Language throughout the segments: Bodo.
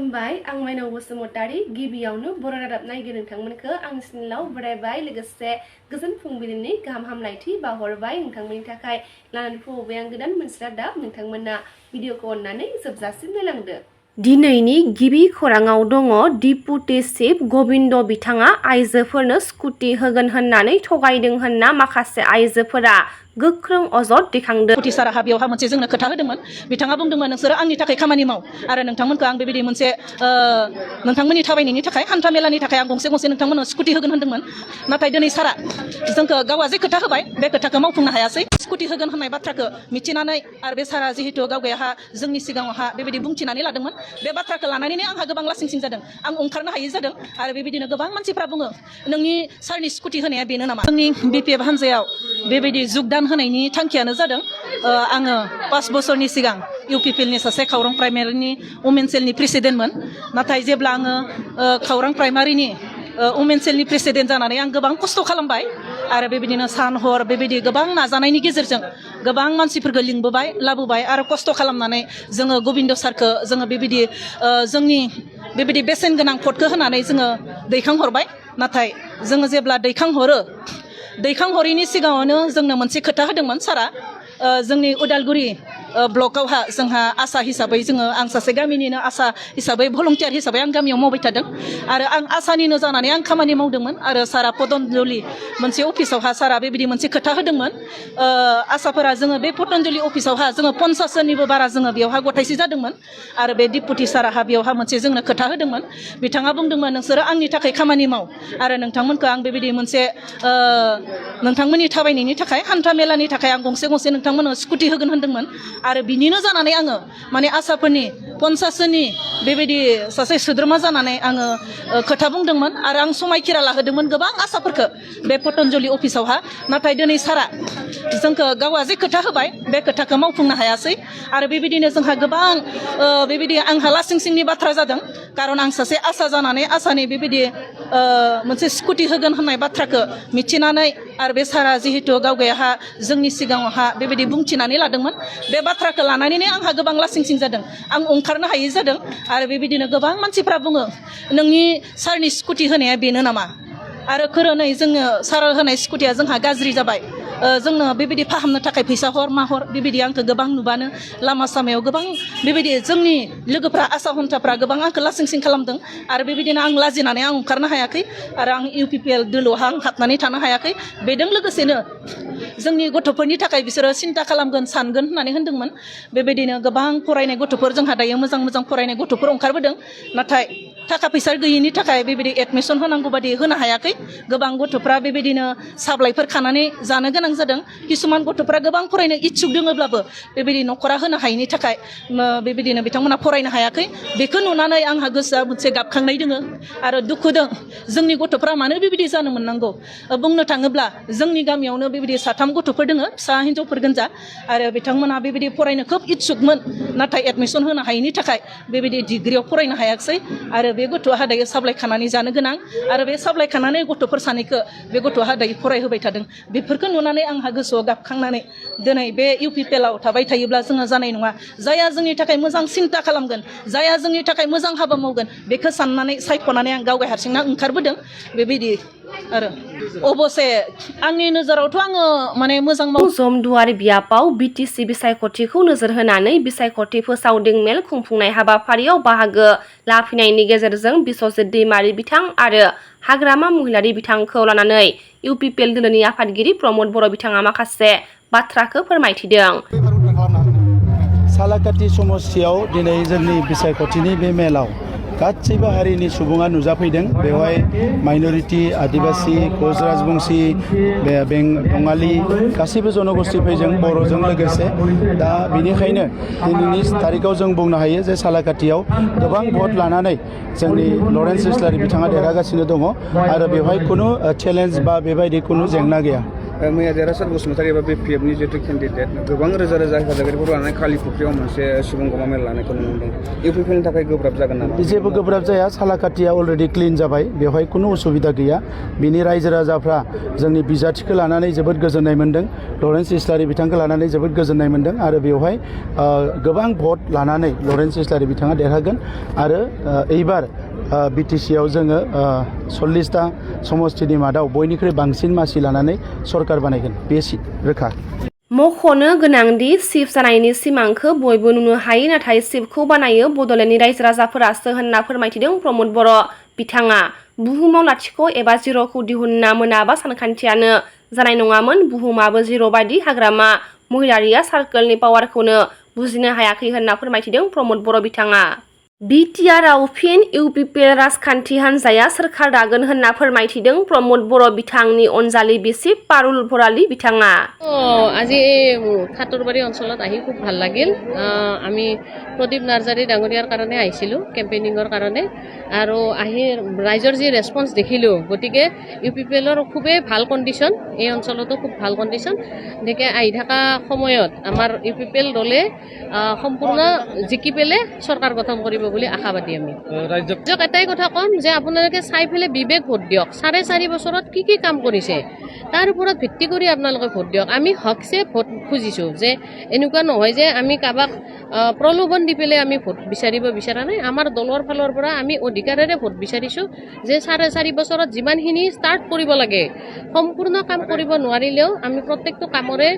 खुलुमबाय आं माइनाव बसुमतारी गिबियावनो बर' रादाब नायगिर नोंथांमोनखौ आंनि चेनेलाव बरायबाय लोगोसे गोजोन फुंबिलिनि गाहाम हामलायथि बावहरबाय नोंथांमोननि थाखाय लानानै फैबाय आं गोदान मोनसे रादाब नोंथांमोना भिडिअखौ अननानै जोबजासिम नायलांदो। दिनैनि गिबि खौराङाव दङ डिपुटि चिफ गबिन्द बिथाङा आइजोफोरनो स्कुटि होगोन होननानै थगायदों होनना माखासे आइजोफोरा गोख्रों अजद दैखांदों। डिपुटि साराहा बेयावहा मोनसे जोंनो खोथा होदोंमोन। बिथाङा बुंदोंमोन नोंसोरो आंनि थाखाय खामानि माव आरो नोंथांमोनखौ आं बेबायदि मोनसे नोंथांमोननि थाबायनायनि थाखाय हान्था मेलानि थाखाय आं गंसे नोंथांमोननो स्कुटि होगोन होनदोंमोन। नाथाय दिनै सारा जोंखौ गावा जे खोथा होबाय बे खोथाखौ मावफुंनो हायासै। स्कुटि होगोन होननाय बाथ्राखौ मिथिनानै आरो बे सारा जिहेतु गावगायाहा जोंनि सिगाङावहा बेबायदि बुंथिनानै लादोंमोन। बे बाथ्राखौ लानानैनो आंहा गोबां लासिंसिं जादों। आं ओंखारनो हायै जादों आरो बेबायदिनो गोबां मानसिफ्रा बुङो नोंनि सारनि स्कुटि होनाया बेनो नामा? जोंनि बिपिएफ हान्जायाव बेबायदि जुगदान होनायनि थांखियानो जादों आङो 5 बोसोरनि सिगां इउपिपिएलनि सासे खौरां प्राइमारिनि वमेन सेलनि प्रेसिडेन्टमोन। नाथाय जेब्ला आङो खौरां प्राइमारिनि वमेन सेलनि प्रेसिडेन्ट जानानै आं गोबां खस्थ' खालामबाय आरो बेबायदिनो सान हर बेबायदि गोबां नाजानायनि गेजेरजों गोबां मानसिफोरखौ लिंबोबाय लाबोबाय आरो खस्थ' खालामनानै जोङो गबिन्द सारखौ जोङो बेबायदि जोंनि बेबायदि बेसेन गोनां भटखौ होनानै जोङो दैखांहरबाय। नाथाय जोङो जेब्ला दैखांहरिनि सिगाङावनो जोंनो मोनसे खोथा होदोंमोन सारा जोंनि उदालगुरि ब्लकआवहा जोंहा आसा हिसाबै आं सासे गामिनिनो आसा हिसाबै भलन्टियार हिसाबै आं गामियाव मावबाय थादों आरो आं आसानिनो जानानै आं खामानि मावदोंमोन आरो सारा पतन्जलि मोनसे अफिसावहा सारा बेबायदि मोनसे खोथा होदोंमोन। आसाफोरा जोङो बे पतन्जलि अफिसावहा जोङो 50 जननिबो बारा जोङो बेयावहा गथायसि जादोंमोन आरो बे डिपुटि साराहा बेयावहा मोनसे जोंनो खोथा होदोंमोन। बिथाङा बुंदोंमोन नोंसोरो आंनि थाखाय खामानि माव आरो नोंथांमोनखौ आं बेबायदि मोनसे नोंथांमोननि थाबायनायनि थाखाय हान्था मेलानि थाखाय आं गंसे नोंथांमोननो स्कुटि होगोन होनदोंमोन आरो बिनिनो जानानै आङो माने आसाफोरनि 50 जननि बेबायदि सासे सोद्रोमा जानानै आङो खोथा बुंदोंमोन आरो आं समायखिरा लाहोदोंमोन गोबां आसाफोरखौ बे पतन्जलि अफिसावहा। नाथाय दिनै सारा जोंखौ गावा जे खोथा होबाय बे खोथाखौ मावफुंनो हायासै आरो बेबायदिनो जोंहा गोबां बेबायदि आंहा लासिंसिंनि बाथ्रा जादों। खारन आं सासे आसा जानानै आसानि बेबायदि मोनसे स्कुटि होगोन होननाय बाथ्राखौ मिथिनानै आरो बे सारा जिहेतु गावगायाहा जोंनि सिगाङावहा बेबायदि बुंथिनानै लादोंमोन बे बाथ्राखौ लानानैनो आंहा गोबां लासिंसिं जादों। आं ओंखारनो हायै जादों आरो बेबायदिनो गोबां मानसिफ्रा बुङो नोंनि सारनि स्कुटि होनाया बेनो नामा? आरो खोरोनै जोङो सार होनाय स्कुटिया जोंहा गाज्रि जाबाय। जोंनो बेबायदि फाहामनो थाखाय फैसा हर मा हर बेबायदि आंखौ गोबां नुबानो लामा सामायाव गोबां बेबायदि जोंनि लोगोफ्रा आसा हन्थाफ्रा गोबां आंखौ लासिंसिं खालामदों आरो बेबायदिनो आं लाजिनानै आं ओंखारनो हायाखै आरो आं इउपिपिएल दोलोआवहा आं हाबनानै थानो हायाखै। बेजों लोगोसेनो जोंनि गथ'फोरनि थाखाय बिसोरो सिन्था खालामगोन सानगोन होननानै होनदोंमोन। बेबायदिनो गोबां फरायनाय गथ'फोर जोंहा दायो मोजां फरायनाय गथ'फोर ओंखारबोदों। नाथाय थाखा फैसा गैयिनि थाखाय बेबायदि एडमिसन होनांगौ बादि होनो हायाखै। गोबां गथ'फ्रा बेबायदिनो साब्लाइफोर खानानै जानो गोनां जादों। किसुमान गथ'फ्रा गोबां फरायनो इच्छुक दङब्लाबो बेबायदि न'खरा होनो हायैनि थाखाय बेबायदिनो बिथांमोना फरायनो हायाखै। बेखौ नुनानै आंहा गोसोआ मोनसे गाबखांनाय दोङो आरो दुखु दं। जोंनि गथ'फ्रा मानो बेबायदि जानो मोननांगौ? बुंनो थाङोब्ला जोंनि गामियावनो बेबायदि 3 गथ'फोर दोङो फिसा हिन्जावफोर गोनजा आरो बिथांमोना बेबायदि फरायनो खोब इच्छुकमोन। नाथाय एडमिसन होनो हायैनि थाखाय बेबायदि डिग्रियाव फरायनो हायाखिसै आरो बे गथ'आ दायो साब्लाइ खानानै जानो गोनां आरो बे साब्लाइ खानानै गथ'फोर सानैखौ बे गथ'आ दायो फरायहोबाय थादों। बेफोरखौ नुनानै आंहा गोसोआव गाबखांनानै दिनै बे इउपिपिएलआव थाबाय थायोब्ला जोङो जानाय नङा। जायहा जोंनि थाखाय मोजां सिन्था खालामगोन जायहा जोंनि थाखाय मोजां हाबा मावगोन बेखौ साननानै सायख'नानै आं गावगाय हारसिंना ओंखारबोदों। बेबायदि आरो अबसे आंनि नोजोरावथ' आङो माने मोजां जमदुवार बियाबाव बिटिसि बिसायख'थिखौ नोजोर होनानै बिसायख'थि फोसावदिं मेल खुंफुंनाय हाबाफारियाव बाहागो लाफैनायनि गेजेरजों बिस्वजित दैमारि बिथां आरो हाग्रामा महिलारि बिथांखौ लानानै इउपिपिएल दोलोनि आफादगिरि प्रमद बर' बिथाङा माखासे बाथ्राखौ फोरमायथिदों। सालाकाथि समस्थियाव दिनै जोंनि बिसायख'थिनि बे मेलाव गासैबो हारिनि सुबुङा नुजाफैदों। बेवहाय माइनरिटि आदिबासि कच राजबंसि बङालि गासैबो जनगोष्ठी फैदों बर'जों लोगोसे। दा बेनिखायनो दिनैनि तारिखाव जों बुंनो हायो जे सालाकाथियाव गोबां भट लानानै जोंनि लरेन्स इस्लारि बिथाङा देरहागासिनो दङ आरो बेवहाय खुनु चेलेन्ज बा बेबायदि खुनु जेंना गैया। मैया देरहासार बसुमतारी एबा BPF-नि जितु केन्डिडेट गोबां रोजा रोजा हेफाजाबगिरिफोर लानानै खालिफुख्रियाव मोनसे सुबुं गमा मेल लानायखौ नुनो मोनदों इउपिपिएलनि थाखाय गोब्राब जागोन नामा जेबो गोब्राब जाया सालाकाटिया अलरेडि क्लिन जाबाय बेवहाय खुनु उसुबिदा गैया बिनि रायजो राजाफ्रा जोंनि बिजाथिखौ लानानै जोबोद गोजोननाय मोनदों लरेन्स इस्लारि बिथांखौ लानानै जोबोद गोजोननाय मोनदों आरो बेवहाय गोबां भट लानानै लरेन्स इस्लारि बिथाङा देरहागोन आरो एबार बिटिसिआव जोङो 40टा समष्टिनि मादाव बयनिख्रुइ बांसिन मासि लानानै सरकार बानायगोन बे रोखा मख'नो गोनांदि चिफ जानायनि सिमांखौ बयबो नुनो हायो नाथाय चिफखौ बानायो बड'लेण्डनि रायजो राजाफोरासो होनना फोरमायथिदों प्रमद बर' बिथाङा बुहुमाव लाथिख' एबा जिर'खौ दिहुनना मोनाबा सानखान्थियानो जानाय नङामोन बुहुमाबो जिर' बायदि हाग्रामा महिलारिया सार्कोलनि पावारखौनो बुजिनो हायाखै होनना फोरमायथिदों प्रमद बर' बिथाङा बिटिआरआव फिन इउपिपिएल राजखान्थि हान्जाया सोरखार दागोन होनना फोरमायथिदों प्रमद बर' बिथांनि अनजालि बिसि पारुल भराली बिथाङा আজি খাতৰবাৰী অঞ্চলত আহি খুব ভাল লাগিল আমি প্ৰদীপ নাৰ্জাৰী ডাঙৰীয়াৰ কাৰণে আহিছিলোঁ কেম্পেইনিঙৰ কাৰণে আৰু আহি ৰাইজৰ যি ৰেছপন্স দেখিলোঁ গতিকে ইউপিপিএলৰ খুবেই ভাল কণ্ডিশ্যন এই অঞ্চলতো খুব ভাল কণ্ডিশ্যন গতিকে আহি থকা সময়ত আমাৰ ইউপিপিএল দলে সম্পূৰ্ণ জিকি পেলাই চৰকাৰ গঠন কৰিব বুলি আশাবাদী আমি ৰাজ্যক এটাই কথা ক'ম যে আপোনালোকে চাই পেলাই বিবেক ভোট দিয়ক 4.5 বছৰত কি কাম কৰিছে তাৰ ওপৰত ভিত্তি কৰি আপোনালোকে ভোট দিয়ক আমি হকছে ভোট খুজিছোঁ যে এনেকুৱা নহয় যে আমি কাবাক প্ৰলোভন দি পেলাই আমি ভোট বিচাৰিব বিচৰা নাই আমাৰ দলৰ ফালৰ পৰা আমি অধিকাৰেৰে ভোট বিচাৰিছোঁ যে 4.5 বছৰত যিমানখিনি ষ্টাৰ্ট কৰিব লাগে সম্পূৰ্ণ কাম কৰিব নোৱাৰিলেও আমি প্ৰত্যেকটো কামৰে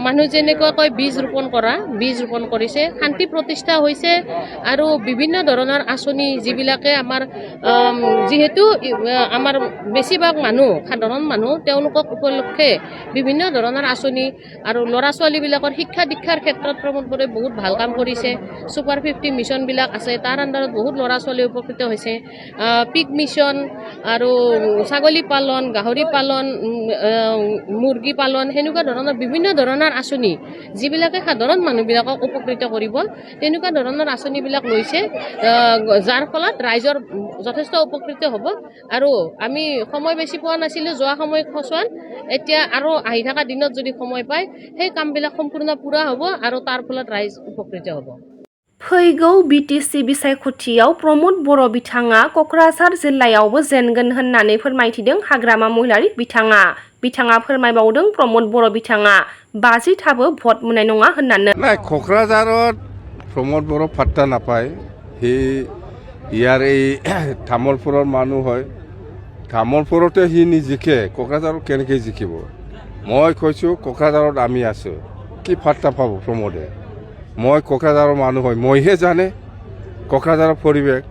মানুহ যেনেকৈ বীজ ৰোপণ কৰা বীজ ৰোপণ কৰিছে শান্তি প্ৰতিষ্ঠা হৈছে আৰু বিভিন্ন ধৰণৰ আঁচনি যিবিলাকে আমাৰ যেহেতু আমাৰ বেছিভাগ মানুহ সাধাৰণ মানুহ তেওঁলোকক উপলক্ষে বিভিন্ন ধৰণৰ আঁচনি আৰু ল'ৰা ছোৱালীবিলাকৰ শিক্ষা দীক্ষাৰ ক্ষেত্ৰত প্ৰমোদ বৰে বহুত ভাল কাম কৰিছে সুপাৰ 50 মিছনবিলাক আছে তাৰ আণ্ডাৰত বহুত ল'ৰা ছোৱালী উপকৃত হৈছে পিক মিছন আৰু ছাগলী পালন গাহৰি পালন মুৰ্গী পালন সেনেকুৱা ধৰণৰ বিভিন্ন ধৰণৰ আঁচনি যিবিলাকে সাধাৰণ মানুহবিলাকক উপকৃত কৰিব তেনেকুৱা ধৰণৰ আঁচনিবিলাক লৈছে যাৰ ফলত ৰাইজৰ যথেষ্ট উপকৃত হ'ব আৰু আমি সময় বেছি পোৱা নাছিলোঁ যোৱা সময় খচুৱান এতিয়া আৰু আহি থকা দিনত যদি সময় পায় সেই কামবিলাক সম্পূৰ্ণ পুৰা হ'ব আৰু তাৰ ফলত ৰাইজ উপকৃত হ'ব फैगौ बिटिसि बिसायख'थियाव प्रमद बर' बिथाङा क'क्राझार जिल्लायावबो जेनगोन होननानै फोरमायथिदों हाग्रामा महिलारि बिथाङा फोरमायबावदों प्रमद बर' बिथाङा 50 थाबो भट मोननाय नङा होननानै নাই क'क्राझारत प्रमद बर' पात्ता नापाय हि ইয়াৰ এই তামোলপুৰৰ মানুহ হয় তামোলপুৰতে হি নিজিকে ক'ক্ৰাঝাৰত কেনেকৈ জিকিব মই কৈছোঁ ক'ক্ৰাঝাৰত আমি আছোঁ কি পাত্তা পাব প্ৰমোদে মই ক'ক্ৰাঝাৰৰ মানুহ হয় মইহে জানে ক'ক্ৰাঝাৰৰ পৰিৱেশ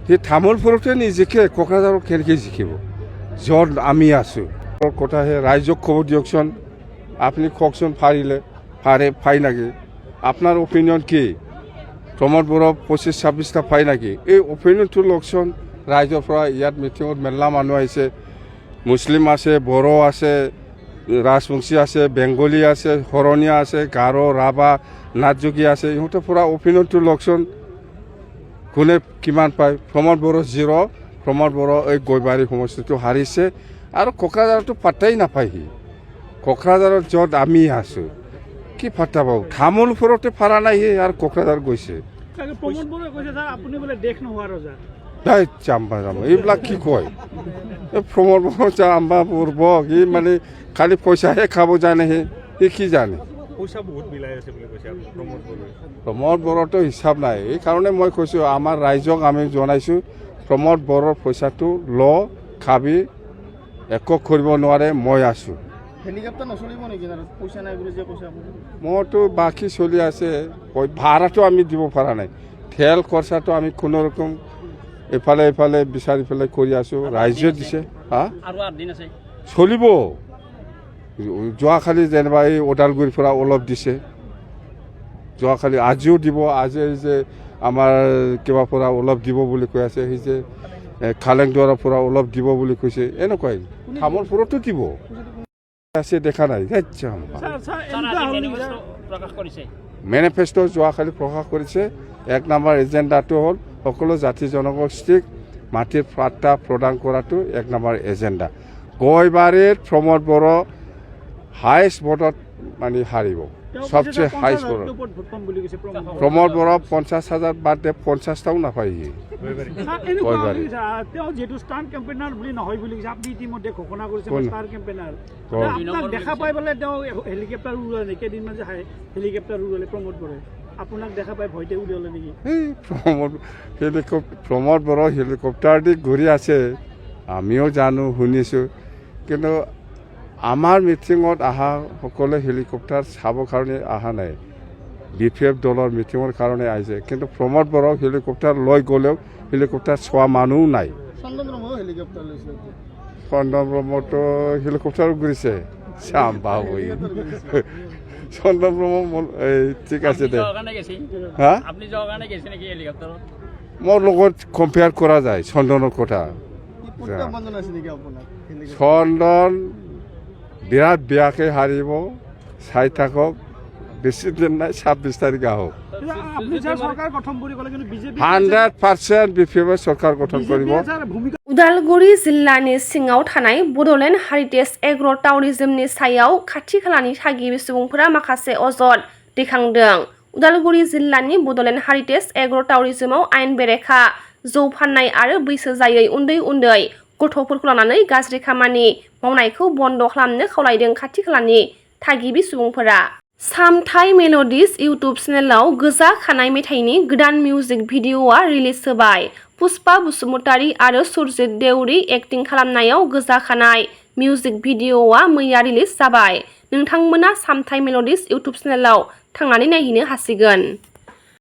সি তামোলপুৰতে নিজিকে ক'ক্ৰাঝাৰত কেনেকৈ জিকিব য'ত আমি আছোঁ কথাহে ৰাইজক খবৰ দিয়কচোন আপুনি কওকচোন পাই নাকি আপোনাৰ অপিনিয়ন কি প্ৰমোদ বড়ো 25-26টা পাই নাকি এই অপিনিয়নটো লওকচোন ৰাইজৰ পৰা ইয়াত মিটিঙত মেলা মানুহ আহিছে মুছলিম আছে বড়ো আছে ৰাজবংশী আছে বেংগলী আছে শৰণীয়া আছে গাৰো ৰাভা নাথযোগী আছে ইহঁতৰ পৰা অপিনিয়নটো লওকচোন কোনে কিমান পায় প্ৰমোদ বড়ো 0 প্ৰমোদ বড়ো এই গৈবাৰী সমষ্টিটো হাৰিছে আৰু ক'ক্ৰাঝাৰতো পাত্তাই নাপায় সি ক'ক্ৰাঝাৰত য'ত আমি আছোঁ কি পাত্তা পাব তামোলপুৰতে পাৰা নাই সি আৰু ক'ক্ৰাঝাৰ গৈছে প্ৰমোদ বড়োৱে কৈছে ছাৰ আপুনি বোলে দেশ নোহোৱা ৰজা নাই জাম্বা এইবিলাক কি কয় এই প্ৰমোদ বড়ো জাম্বা পূৰ্ব সি মানে খালি পইচাহে খাব জানে সি কি জানে পইচা বহুত মিলাই আছে বুলি কৈছে প্ৰমোদ বড়োতো হিচাপ নাই এই কাৰণে মই কৈছোঁ আমাৰ ৰাইজক আমি জনাইছোঁ প্ৰমোদ বড়োৰ পইচাটো ল খাবি একো কৰিব নোৱাৰে মই আছোঁ হেলিকপ্টাৰ নচলিব নেকি পইচা নাই বুলি যে কৈছে আপুনি মোৰতো বাকী চলি আছে ভাড়াটো আমি দিব পৰা নাই তেল খৰচাটো আমি কোনো ৰকম এফালে বিচাৰি পেলাই কৰি আছোঁ ৰাইজে দিছে হা আৰু 8 দিন আছে চলিব যোৱাকালি যেনিবা এই udalguriৰ পৰা অলপ দিছে যোৱাকালি আজিও দিব আজি যে আমাৰ কিবা পৰা অলপ দিব বুলি কৈ আছে সেই যে খালেংদুৱাৰৰ পৰা অলপ দিব বুলি কৈছে এনেকুৱাই তামোলপুৰতো দিব আছে দেখা নাই মেনিফেষ্টো যোৱাকালি প্ৰকাশ কৰিছে 1 নম্বৰ এজেণ্ডাটো হ'ল সকলো জাতি জনগোষ্ঠীক মাটিৰ পাট্টা প্ৰদান কৰাটো 1 নম্বৰ এজেণ্ডা গৈবাৰীত প্ৰমোদ বড়ো হায়েষ্ট ভোটত মানে হাৰিব সবচেয়ে হায়েষ্ট ভোটত প্ৰমোদ বড়ো 50,000 বাদে 50টাও নাপায় সি যেহেতু ষ্টাৰ কেম্পেইনাৰ বুলি নহয় বুলি আপুনি ইতিমধ্যে ঘোষণা কৰিছে ষ্টাৰ কেম্পেইনাৰ আপোনাক দেখা পাই পেলাই তেওঁ হেলিকপ্টাৰ উৰুৱালে কেইদিনমান যে হেলিকপ্টাৰ উৰুৱালে প্ৰমোদ বড়োৱে আপোনাক দেখা পাই ভয়তে উলিয়ালে নেকি প্ৰমোদ বড়ো হেলিকপ্টাৰ দি ঘূৰি আছে আমিও জানো শুনিছোঁ কিন্তু আমাৰ মিটিঙত অহা সকলে হেলিকপ্টাৰ চাবৰ কাৰণে অহা নাই BPF দলৰ মিটিঙৰ কাৰণে আহিছে কিন্তু প্ৰমোদ বড়ো হেলিকপ্টাৰ লৈ গ'লেও হেলিকপ্টাৰ চোৱা মানুহ নাই চন্দন ব্ৰহ্মতো হেলিকপ্টাৰ ঘূৰিছে চাম বাবু চন্দন ব্ৰহ্ম ঠিক আছে দে হা মোৰ লগত কম্পেয়াৰ কৰা যায় চন্দনৰ কথা চন্দন বিৰাট বেয়াকৈ হাৰিব চাই থাকক বেছি দিন নাই 26 তাৰিখ আহক 100% BPF চৰকাৰ গঠন কৰিব उदालगुरि जिल्लानि सिङाव थानाय बडोलेण्ड हेरिटेज एग्र' टाउरिजमनि सायाव खाथि खालानि थागिबि सुबुंफोरा माखासे अजद दैखांदों। उदालगुरि जिल्लानि बडोलेण्ड हेरिटेज एग्र' टाउरिजमाव आयेन बेरेखा जौ फाननाय आरो बैसो जायै उन्दै गथ'फोरखौ लानानै गाज्रि खामानि मावनायखौ बन्द' खालामनो खावलायदों खाथि खालानि थागिबि सुबुंफोरा। सामथाइ मेल'डिज इउटुब चेनेलाव गोजा खानाय मेथाइनि गोदान मिउजिक भिडिअ'आ रिलिज होबाय। पुष्पा बसुमतारी आरो सुरजित देउरि एक्टिं खालामनायाव गोजा खानाय मिउजिक भिडिअ'आ मैया रिलिज जाबाय। नोंथांमोना सामथाइ मेल'डिज इउटुब चेनेलाव थांनानै नायहैनो हासिगोन।